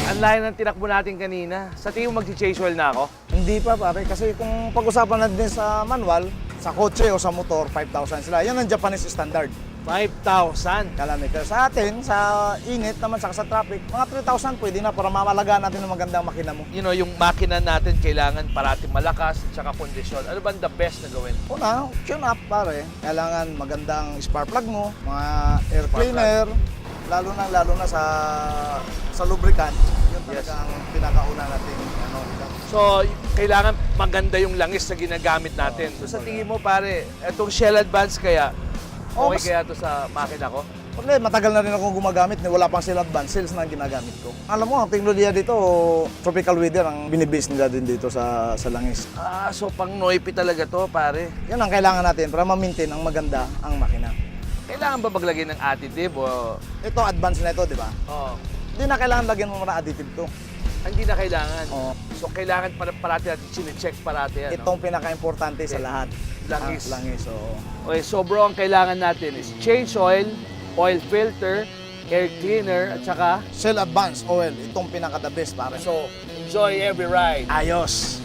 Ang layo ng tinakbo natin kanina. Sa tingin mo mag-change oil na ako? Hindi pa pare, kasi kung pag-usapan natin sa manual, sa kotse o sa motor, 5,000 sila. Yan ang Japanese standard. 5,000. Kilometer. Sa atin, sa init naman, saka sa traffic, mga 3,000 pwede na para mamalagaan natin ng magandang makina mo. You know, yung makina natin kailangan parating malakas at saka kondisyon. Ano ba ang the best na gawin? Una, tune up pare. Kailangan magandang spark plug mo, mga air Spark cleaner, lalo na sa lubricant. Yun talaga ang pinakauna natin. So, kailangan maganda yung langis na ginagamit natin. So, sa tingin mo, pare, itong Shell Advance kaya, okay kaya to sa makina ko? Kasi matagal na rin akong gumagamit, wala pang Shell Advance, sales na ang ginagamit ko. Alam mo, ang teknolohiya dito, tropical weather ang binibase nila din dito sa langis. Ah, so pang noipy talaga to, pare. Yan ang kailangan natin para ma-maintain ang maganda ang makina. Kailangan ba maglagay ng additive o... Ito, advance na ito, di ba? Oh, Hindi na kailangan lagyan mo na additive to. hindi na kailangan. Oo. So, kailangan parati natin chine-check parati yan. Itong pinaka-importante sa lahat. Langis. Langis, oo. Okay, so bro, ang kailangan natin is change oil, oil filter, air cleaner, at saka... Shell Advance Oil, itong pinaka-the best pare. So, enjoy every ride. Ayos!